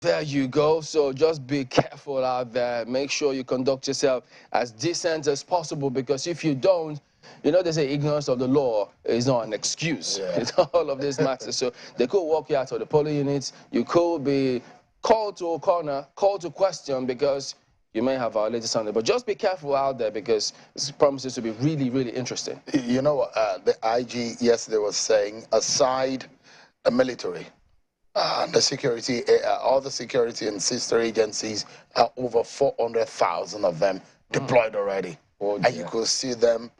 There you go. So just be careful out there. Make sure you conduct yourself as decent as possible, because if you don't, you know, they say ignorance of the law is not an excuse. Yeah. It's all of this matters. So they could walk you out of the polling units. You could be called to a corner, called to question because you may have violated something. But just be careful out there, because it promises to be really, really interesting. You know, the IG yesterday was saying, aside the military, the security, all the security and sister agencies, over 400,000 of them deployed already. Oh, and you could see them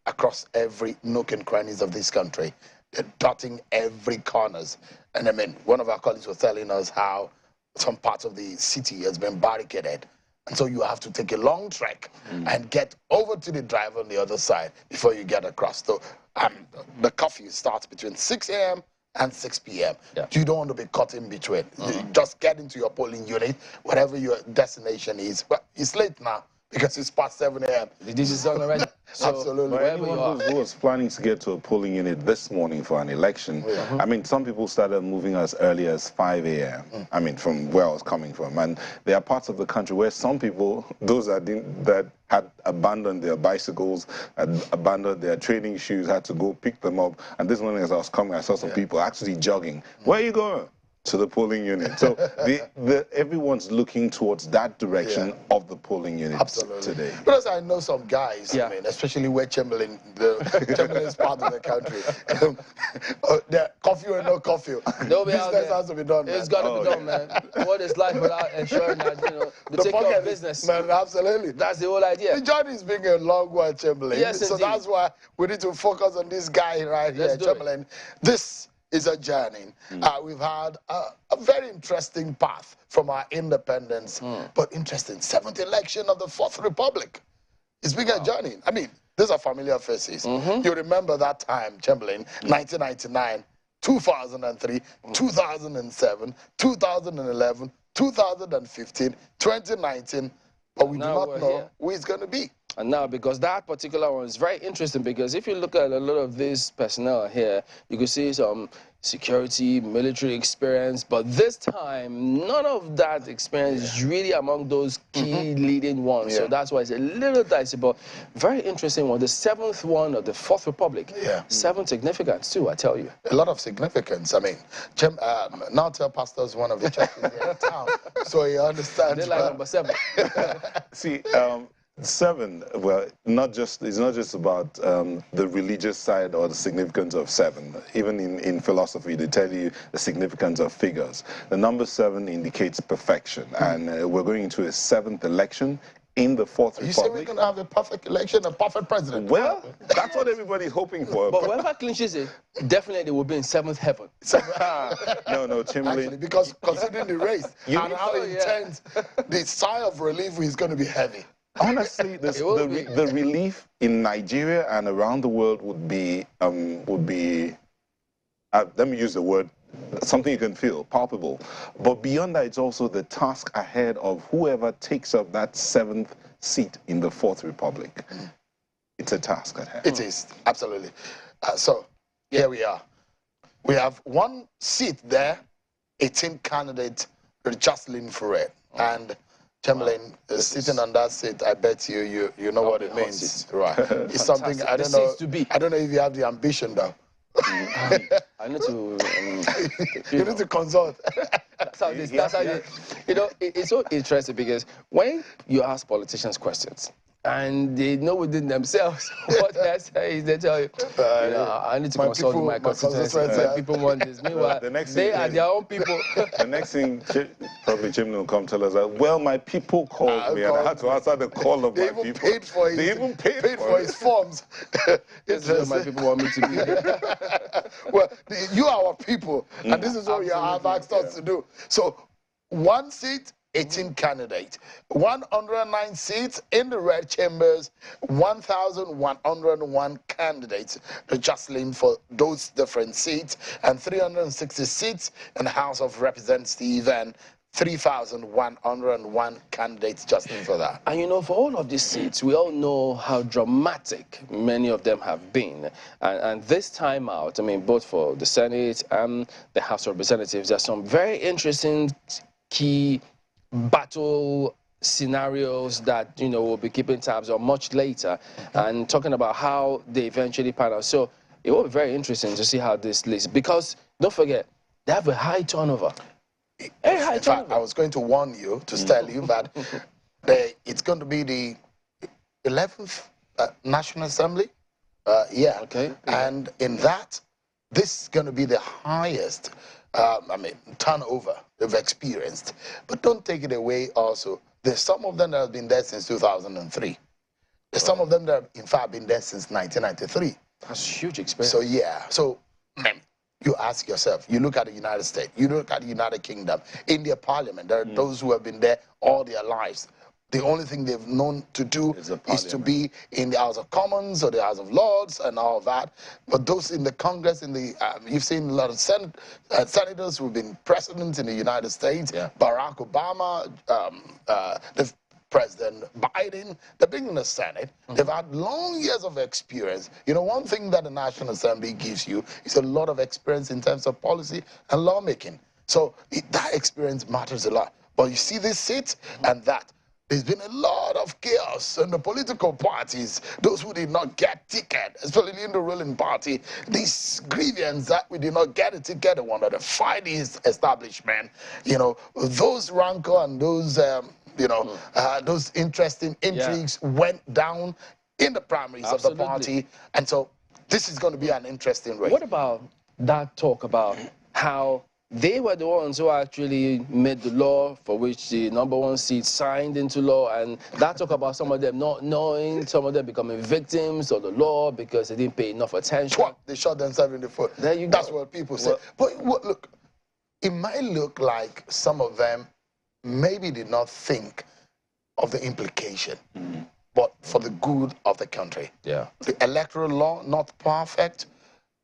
across every nook and crannies of this country. They're dotting every corners. And I mean, one of our colleagues was telling us how some parts of the city has been barricaded. And so you have to take a long trek and get over to the drive on the other side before you get across. So the curfew starts between 6 a.m. and 6 p.m. Yeah. You don't want to be caught in between. Just get into your polling unit, whatever your destination is. Well, it's late now because it's past 7 a.m. This is done already. So Absolutely. For anyone who was planning to get to a polling unit this morning for an election, I mean, some people started moving as early as 5 a.m. I mean, from where I was coming from. And there are parts of the country where some people, those that had abandoned their bicycles, had abandoned their training shoes, had to go pick them up. And this morning as I was coming, I saw some people actually jogging. Where are you going? To the polling unit. So everyone's looking towards that direction of the polling unit today. Because I know some guys, I mean, especially where Chamberlain's part of the country. Curfew or no curfew, business has to be done. It's got to be done, man. What is life without ensuring that, you know, we take care of business? Man, absolutely. That's the whole idea. The journey is being a long one, Chamberlain. Yes, so indeed. that's why we need to focus on this guy right here, Chamberlain. This is a journey. We've had a very interesting path from our independence, but interesting. 7th election of the 4th Republic. It's been a journey. I mean, these are familiar faces. You remember that time, Chamberlain, 1999, 2003, 2007, 2011, 2015, 2019, but we do not know who it's going to be. And now, because that particular one is very interesting, because if you look at a lot of this personnel here, you can see some security, military experience, but this time, none of that experience is really among those key leading ones. So that's why it's a little dicey, but very interesting one. The 7th one of the 4th Republic. 7th significance too, I tell you. A lot of significance. I mean, now tell pastors one of the churches here in town, so he understands. They like number 7. See, 7, well, it's not just about the religious side or the significance of 7. Even in philosophy, they tell you the significance of figures. The number 7 indicates perfection, and we're going into a 7th election in the 4th Republic. You say we're going to have a perfect election, a perfect president? Well, that's what everybody's hoping for. But whoever clinches it, definitely will be in 7th heaven. No, Chamberlain. Actually, because considering the race and how intense, the sigh of relief is going to be heavy. Honestly, the relief in Nigeria and around the world would be let me use the word, something you can feel, palpable. But beyond that, it's also the task ahead of whoever takes up that 7th seat in the 4th Republic. It's a task at hand. It is, absolutely. So here we are. We have one seat there, a team candidate, Jostling for it. And Chamberlain is sitting on that seat. I bet you know what it means, right? It's something I don't know. I don't know if you have the ambition though. I need to. You need to consult. That's how this. That's how you know. It's so interesting because when you ask politicians questions, and they know within themselves what they're saying, they tell you, I need to consult with my constituency. My people want this. Meanwhile, they are their own people. The next thing, probably Jim will come tell us that, well, my people called me and I had to answer the call of my people. They even paid for his forms. This is what my people want me to be. Well, you are our people, and this is what you have asked us to do. So, one seat, 18 candidates, 109 seats in the red chambers, 1,101 candidates jostling for those different seats, and 360 seats in the House of Representatives and 3,101 candidates just for that. And you know, for all of these seats, we all know how dramatic many of them have been. And this time out, I mean, both for the Senate and the House of Representatives, there's some very interesting key battle scenarios that, you know, we'll be keeping tabs on much later and talking about how they eventually pan out. So it will be very interesting to see how this list, because don't forget, they have a high turnover. In fact, I was going to warn you to tell you that it's going to be the 11th National Assembly. Yeah. Okay. And in that, this is going to be the highest, turnover they've experienced. But don't take it away also. There's some of them that have been there since 2003. There's some of them that have, in fact, been there since 1993. That's huge experience. So, yeah. So, you ask yourself, you look at the United States, you look at the United Kingdom, in their parliament, there are those who have been there all their lives. The only thing they've known to do is to be in the House of Commons or the House of Lords and all that. But those in the Congress, you've seen a lot of senators who've been presidents in the United States, Barack Obama, the President Biden, they've been in the Senate. They've had long years of experience. You know, one thing that the National Assembly gives you is a lot of experience in terms of policy and lawmaking. So that experience matters a lot. But you see this seat and that. There's been a lot of chaos in the political parties. Those who did not get ticket, especially in the ruling party, these grievance that we did not get a ticket, they wanted to fight this establishment. You know, those rancor and those those interesting intrigues went down in the primaries of the party. And so this is going to be an interesting race. What about that talk about how they were the ones who actually made the law for which the #1 seat signed into law, and that talk about some of them not knowing, some of them becoming victims of the law because they didn't pay enough attention. They shot themselves in the foot. There you go. That's what people say. But look, it might look like some of them maybe did not think of the implication, but for the good of the country. Yeah. The electoral law, not perfect,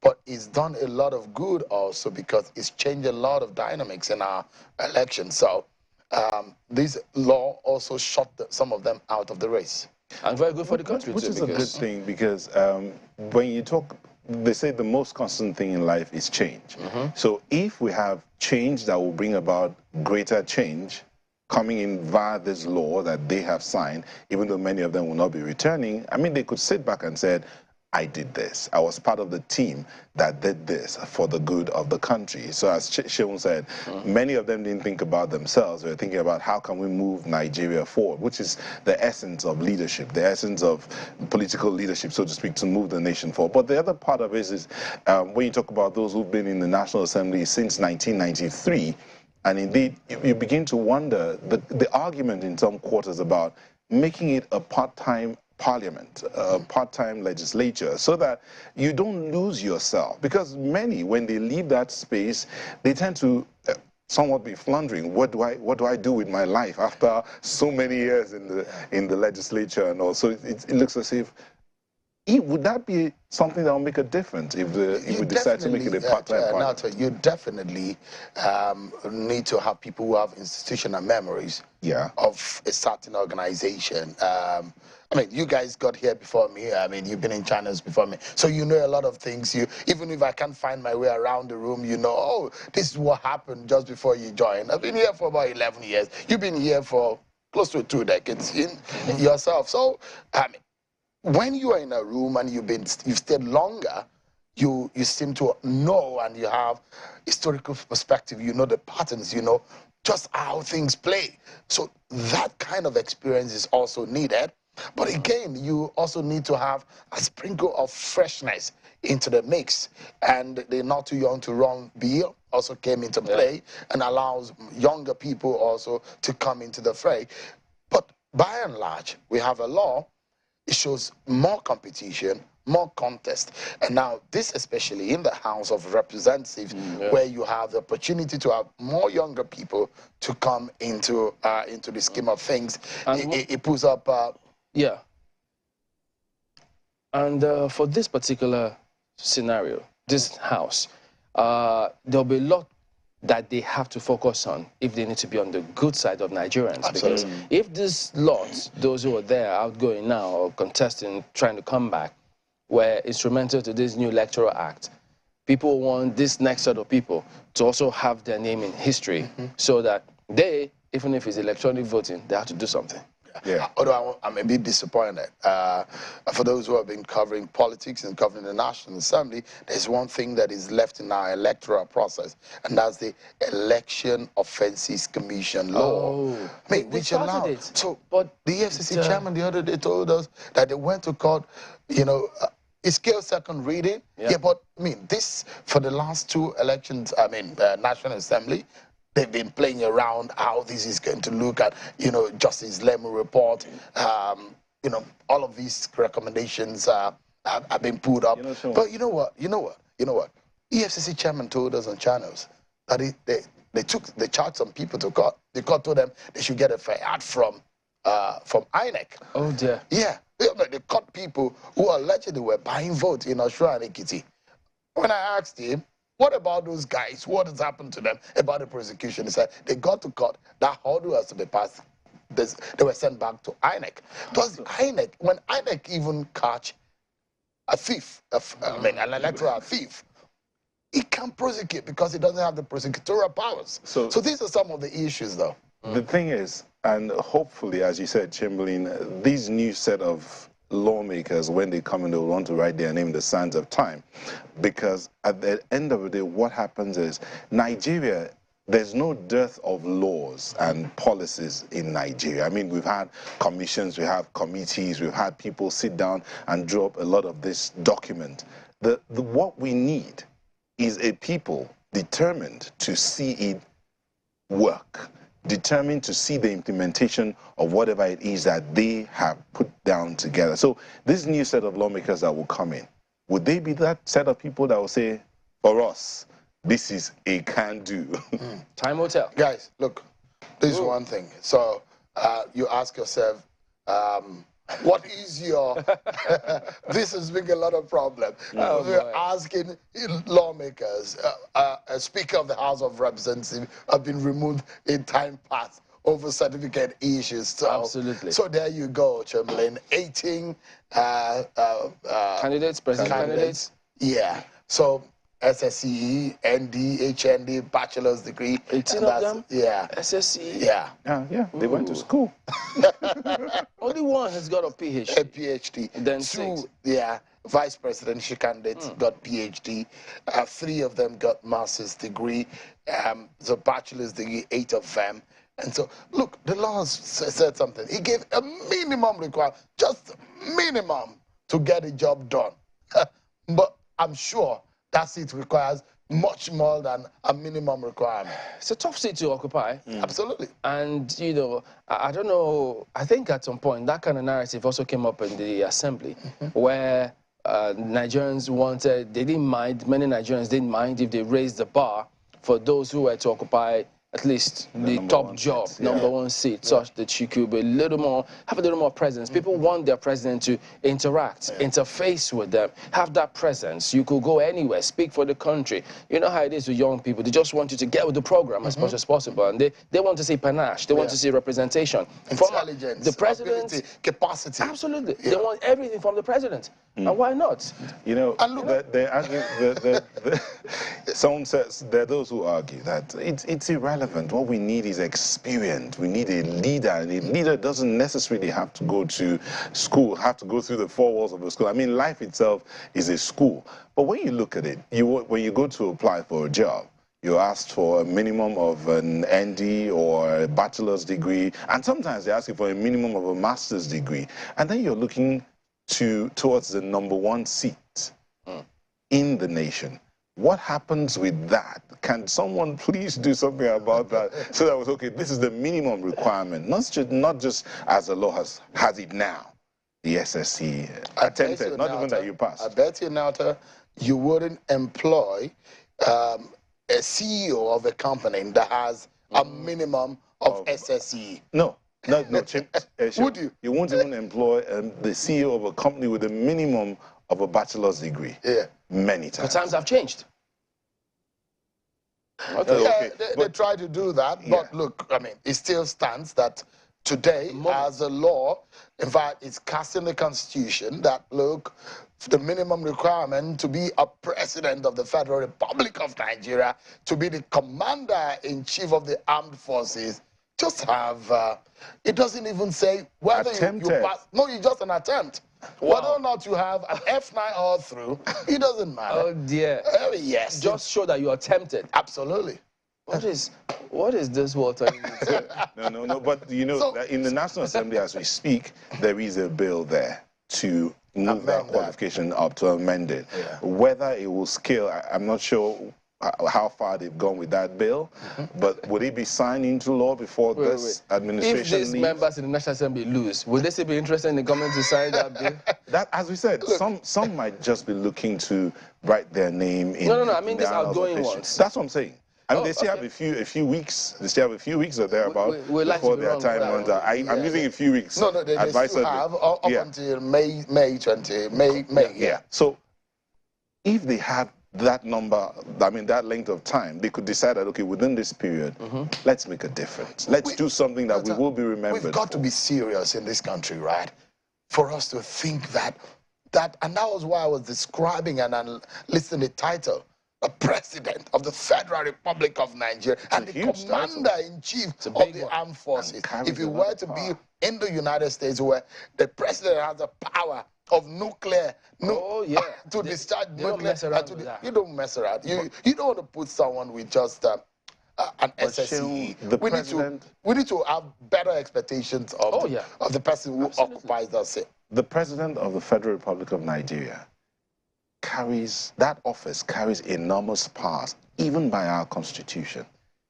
but it's done a lot of good also because it's changed a lot of dynamics in our elections. So this law also shot some of them out of the race. And very good for the country, which too, is a good thing, because when you talk, they say the most constant thing in life is change. So if we have change that will bring about greater change coming in via this law that they have signed, even though many of them will not be returning, I mean, they could sit back and say, I did this. I was part of the team that did this for the good of the country. So as Sheun said, many of them didn't think about themselves. They were thinking about how can we move Nigeria forward, which is the essence of leadership, the essence of political leadership, so to speak, to move the nation forward. But the other part of it is when you talk about those who've been in the National Assembly since 1993, and indeed, you begin to wonder the argument in some quarters about making it a part-time parliament, a part-time legislature, so that you don't lose yourself. Because many, when they leave that space, they tend to somewhat be floundering. What do I do with my life after so many years in the legislature? And also, it looks as if, would that be something that will make a difference if we decide to make it a part-time parliament? You definitely need to have people who have institutional memories of a certain organization. I mean, you guys got here before me. I mean, you've been in channels before me. So you know a lot of things. Even if I can't find my way around the room, you know, oh, this is what happened just before you joined. I've been here for about 11 years. You've been here for close to 2 decades yourself. So, I mean, when you are in a room and you've stayed longer, you seem to know, and you have historical perspective, you know the patterns, you know just how things play. So that kind of experience is also needed. But again, you also need to have a sprinkle of freshness into the mix. And the Not Too Young to Run bill also came into play and allows younger people also to come into the fray. But by and large, we have a law. It shows more competition, more contest. And now this, especially in the House of Representatives, where you have the opportunity to have more younger people to come into the scheme of things, it puts up... And for this particular scenario, this House, there'll be a lot that they have to focus on if they need to be on the good side of Nigerians. Absolutely. Because if this lot, those who are there outgoing now or contesting, trying to come back, were instrumental to this new electoral act, people want this next set of people to also have their name in history so that they, even if it's electronic voting, they have to do something. Yeah. Although I'm a bit disappointed. For those who have been covering politics and covering the National Assembly, there's one thing that is left in our electoral process, and that's the Election Offences Commission law. Oh, I mean, they which started allowed. it. So, But the EFCC chairman the other day told us that they went to court, you know, it's still second reading. Yeah, but I mean, this, for the last two elections, I mean, National Assembly, they've been playing around how this is going to look at, you know, Justice Lemon report. You know, all of these recommendations have been put up. But you know what? EFCC chairman told us on channels that they charged some people to court. The court told them they should get a fiat from INEC. Oh dear. Yeah, they caught people who allegedly were buying votes in Australia and Ekiti. When I asked him, what about those guys? What has happened to them about the prosecution? He said they got to court. That hurdle has to be passed. They were sent back to INEC. Because INEC, when INEC even catch a thief, an electoral thief, it can't prosecute because it doesn't have the prosecutorial powers. So these are some of the issues, though. The thing is, and hopefully, as you said, Chamberlain, these new set of lawmakers, when they come in, they'll want to write their name in the sands of time. Because at the end of the day, what happens is Nigeria, there's no dearth of laws and policies in Nigeria. I mean, we've had commissions, we have committees, we've had people sit down and draw up a lot of this document. What we need is a people determined to see it work, determined to see the implementation of whatever it is that they have put down together. So this new set of lawmakers that will come in, would they be that set of people that will say, for us, this is a can-do? Time will tell. Guys, look, this is one thing. So you ask yourself, what is your... This is bringing a lot of problems. We're asking lawmakers, Speaker of the House of Representatives have been removed in time past over certificate issues. So, absolutely. So there you go, Chamberlain. 18 candidates, president candidates. Yeah. So SSCE, ND, HND, bachelor's degree. 18 of them? Yeah. SSCE? Yeah. Yeah, they went to school. Only one has got a PhD. A PhD. Then two, 6. yeah, vice presidential candidates got PhD. 3 of them got master's degree. The bachelor's degree, 8 of them. And so, look, the law said something. He gave a minimum requirement, just minimum, to get a job done. But I'm sure that seat requires much more than a minimum requirement. It's a tough seat to occupy. Absolutely. And, you know, I don't know, I think at some point that kind of narrative also came up in the assembly where Nigerians wanted, they didn't mind, many Nigerians didn't mind if they raised the bar for those who were to occupy at least the top job, number one seat, such that you could be have a little more presence. People want their president to interact, interface with them, have that presence. You could go anywhere, speak for the country. You know how it is with young people. They just want you to get with the program as much as possible. And they want to see panache. They want to see representation. Intelligence, the president, ability, capacity. Absolutely. They want everything from the president. And why not? You know, someone says, there are those who argue that it's irrelevant. What we need is experience. We need a leader, and a leader doesn't necessarily have to go to school, have to go through the 4 walls of a school. I mean, life itself is a school. But when you look at it, when you go to apply for a job, you're asked for a minimum of an ND or a bachelor's degree, and sometimes they ask you for a minimum of a master's degree, and then you're looking towards the number 1 seat in the nation. What happens with that? Can someone please do something about that? So that was okay, this is the minimum requirement, not just as the law has it now. The SSC attempted, not even that you passed. I bet you, Nauta, you wouldn't employ a CEO of a company that has a minimum of SSE. No. Would you? You won't even employ the CEO of a company with a minimum of a bachelor's degree. Yeah. Many times. But times have changed. Okay. Yeah, they try to do that, but look, I mean, it still stands that today, as a law, in fact, it's cast in the Constitution that, look, the minimum requirement to be a president of the Federal Republic of Nigeria, to be the commander-in-chief of the armed forces, just have, it doesn't even say whether you pass. No, it's just an attempt. Wow. Whether or not you have an F9 all through, it doesn't matter. Oh dear. Yes. Just show that you attempted. Absolutely. What is this water? No. But you know, in the National Assembly, as we speak, there is a bill there to move that qualification up, to amend it. Yeah. Whether it will scale, I'm not sure how far they've gone with that bill, but would it be signed into law before this administration If these members in the National Assembly lose, would they still be interested in the government to sign that bill? That, as we said, some might just be looking to write their name in. No. I mean these outgoing ones. That's what I'm saying. I mean, they still have a few weeks. They still have a few weeks or thereabout before their time runs out. I'm using a few weeks. No, they still have up until May 20. Yeah. So if they have that number, I mean, that length of time, they could decide that, okay, within this period, let's make a difference. Let's do something that we will be remembered. We've got to be serious in this country, right? For us to think that, and that was why I was describing and listening to the title, the President of the Federal Republic of Nigeria and the Commander-in-Chief of the Armed Forces. If you were to be in the United States where the President has the power of nuclear, to discharge nuclear, you don't mess around. You don't want to put someone with just an SSE. We need to have better expectations of the person who occupies that seat. The President of the Federal Republic of Nigeria carries enormous powers, even by our Constitution.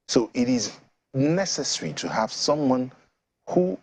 So it is necessary to have someone who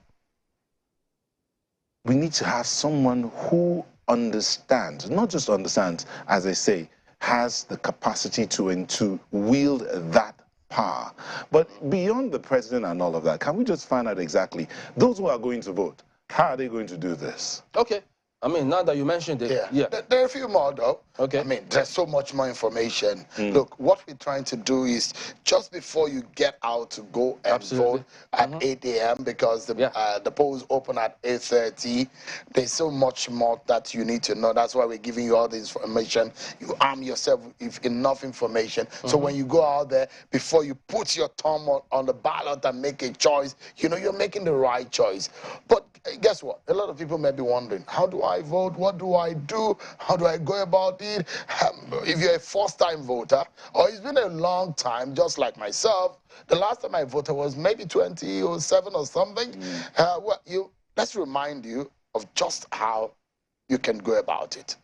understands, not just understands, as they say, has the capacity to wield that power. But beyond the president and all of that, can we just find out exactly, those who are going to vote, how are they going to do this? Okay. I mean, now that you mentioned it, there are a few more, though. Okay. I mean, there's so much more information. Look, what we're trying to do is just before you get out to go and vote at 8 a.m. because the polls open at 8:30. There's so much more that you need to know. That's why we're giving you all this information. You arm yourself with enough information. So when you go out there, before you put your thumb on the ballot and make a choice, you know you're making the right choice. But guess what? A lot of people may be wondering, how do I vote? What do I do? How do I go about it? If you're a first-time voter, or it's been a long time, just like myself, the last time I voted was maybe 2007 or something. Let's remind you of just how you can go about it.